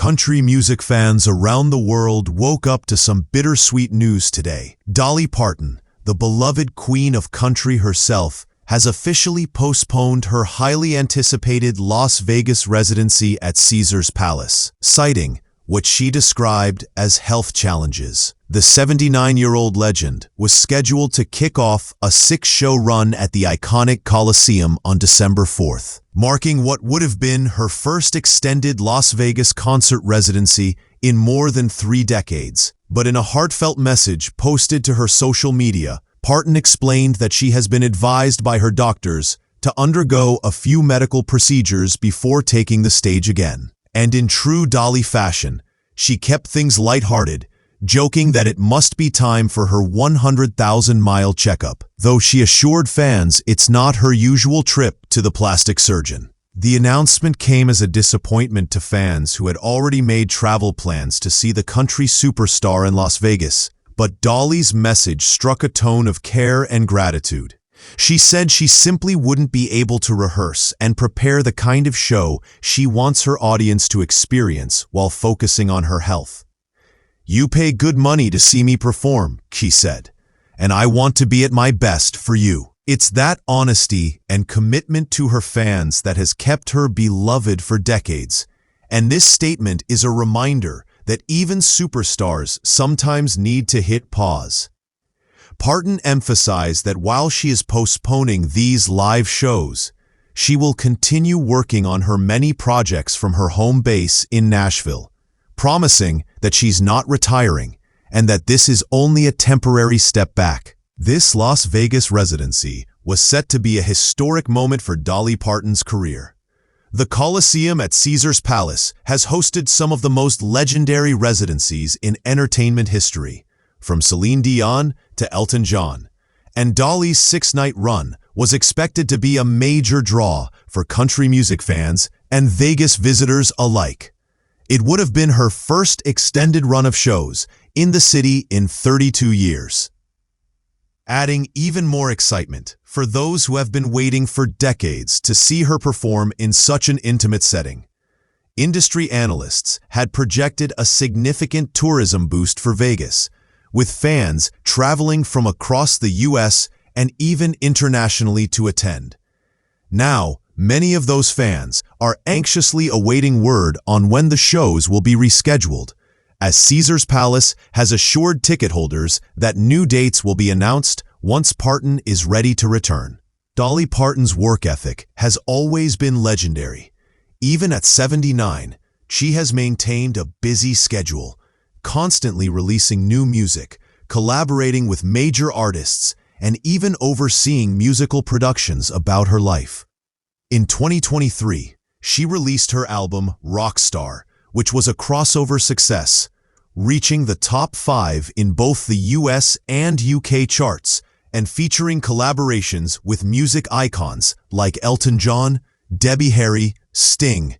Country music fans around the world woke up to some bittersweet news today. Dolly Parton, the beloved queen of country herself, has officially postponed her highly anticipated Las Vegas residency at Caesars Palace, citing what she described as health challenges. The 79-year-old legend was scheduled to kick off a 6-show run at the iconic Coliseum on December 4th, marking what would have been her first extended Las Vegas concert residency in more than 3 decades. But in a heartfelt message posted to her social media, Parton explained that she has been advised by her doctors to undergo a few medical procedures before taking the stage again. And in true Dolly fashion, she kept things lighthearted, joking that it must be time for her 100,000-mile checkup, though she assured fans it's not her usual trip to the plastic surgeon. The announcement came as a disappointment to fans who had already made travel plans to see the country superstar in Las Vegas, but Dolly's message struck a tone of care and gratitude. She said she simply wouldn't be able to rehearse and prepare the kind of show she wants her audience to experience while focusing on her health. "You pay good money to see me perform," she said, "and I want to be at my best for you." It's that honesty and commitment to her fans that has kept her beloved for decades, and this statement is a reminder that even superstars sometimes need to hit pause. Parton emphasized that while she is postponing these live shows, she will continue working on her many projects from her home base in Nashville, promising that she's not retiring and that this is only a temporary step back. This Las Vegas residency was set to be a historic moment for Dolly Parton's career. The Coliseum at Caesars Palace has hosted some of the most legendary residencies in entertainment history, from Celine Dion to Elton John, and Dolly's 6-night run was expected to be a major draw for country music fans and Vegas visitors alike. It would have been her first extended run of shows in the city in 32 years, adding even more excitement for those who have been waiting for decades to see her perform in such an intimate setting. Industry analysts had projected a significant tourism boost for Vegas, with fans traveling from across the U.S. and even internationally to attend. Now, many of those fans are anxiously awaiting word on when the shows will be rescheduled, as Caesars Palace has assured ticket holders that new dates will be announced once Parton is ready to return. Dolly Parton's work ethic has always been legendary. Even at 79, she has maintained a busy schedule, constantly releasing new music, collaborating with major artists, and even overseeing musical productions about her life. In 2023, she released her album Rockstar, which was a crossover success, reaching the top 5 in both the US and UK charts, and featuring collaborations with music icons like Elton John, Debbie Harry, Sting,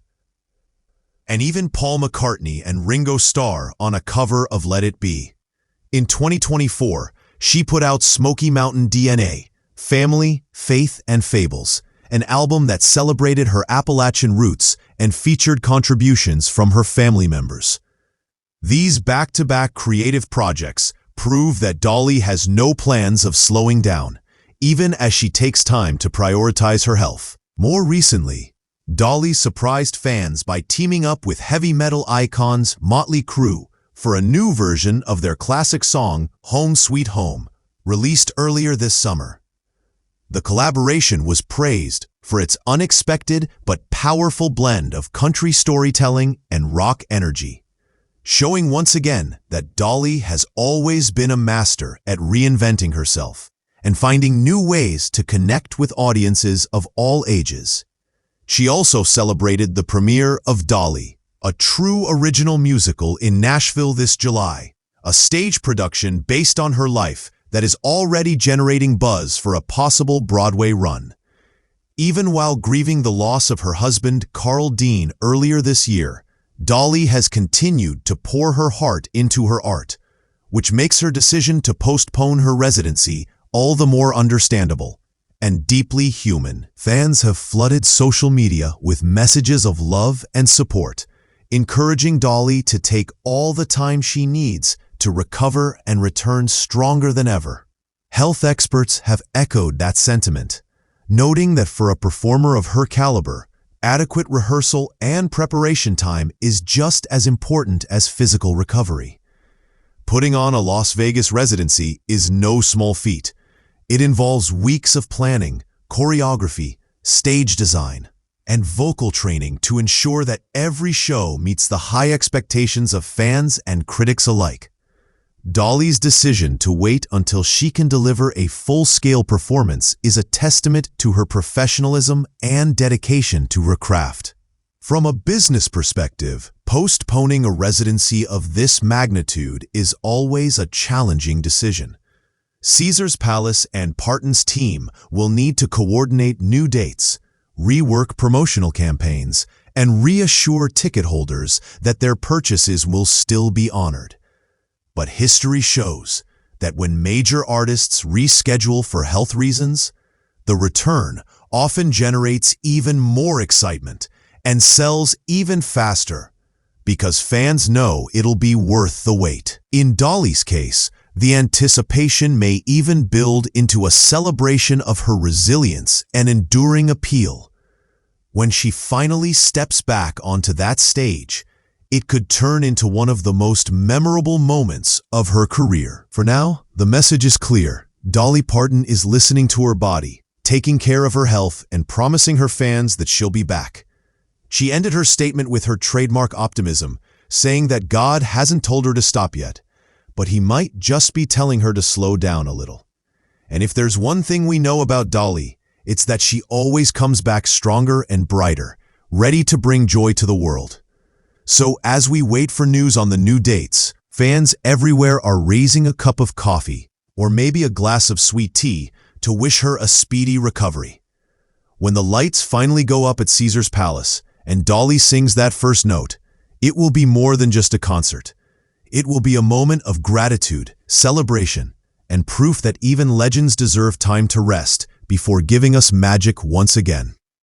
and even Paul McCartney and Ringo Starr on a cover of Let It Be. In 2024, she put out Smoky Mountain DNA, Family, Faith, and Fables, an album that celebrated her Appalachian roots and featured contributions from her family members. These back-to-back creative projects prove that Dolly has no plans of slowing down, even as she takes time to prioritize her health. More recently, Dolly surprised fans by teaming up with heavy metal icons Motley Crue for a new version of their classic song Home Sweet Home, released earlier this summer. The collaboration was praised for its unexpected but powerful blend of country storytelling and rock energy, showing once again that Dolly has always been a master at reinventing herself and finding new ways to connect with audiences of all ages. She also celebrated the premiere of Dolly, a true original musical in Nashville this July, a stage production based on her life that is already generating buzz for a possible Broadway run. Even while grieving the loss of her husband, Carl Dean, earlier this year, Dolly has continued to pour her heart into her art, which makes her decision to postpone her residency all the more understandable and deeply human. Fans have flooded social media with messages of love and support, encouraging Dolly to take all the time she needs to recover and return stronger than ever. Health experts have echoed that sentiment, noting that for a performer of her caliber, adequate rehearsal and preparation time is just as important as physical recovery. Putting on a Las Vegas residency is no small feat. It involves weeks of planning, choreography, stage design, and vocal training to ensure that every show meets the high expectations of fans and critics alike. Dolly's decision to wait until she can deliver a full-scale performance is a testament to her professionalism and dedication to her craft. From a business perspective, postponing a residency of this magnitude is always a challenging decision. Caesar's Palace and Parton's team will need to coordinate new dates, rework promotional campaigns, and reassure ticket holders that their purchases will still be honored. But history shows that when major artists reschedule for health reasons, the return often generates even more excitement and sells even faster because fans know it'll be worth the wait. In Dolly's case, the anticipation may even build into a celebration of her resilience and enduring appeal. When she finally steps back onto that stage, it could turn into one of the most memorable moments of her career. For now, the message is clear. Dolly Parton is listening to her body, taking care of her health, and promising her fans that she'll be back. She ended her statement with her trademark optimism, saying that God hasn't told her to stop yet, but he might just be telling her to slow down a little. And if there's one thing we know about Dolly, it's that she always comes back stronger and brighter, ready to bring joy to the world. So as we wait for news on the new dates, fans everywhere are raising a cup of coffee or maybe a glass of sweet tea to wish her a speedy recovery. When the lights finally go up at Caesar's Palace and Dolly sings that first note, it will be more than just a concert. It will be a moment of gratitude, celebration, and proof that even legends deserve time to rest before giving us magic once again.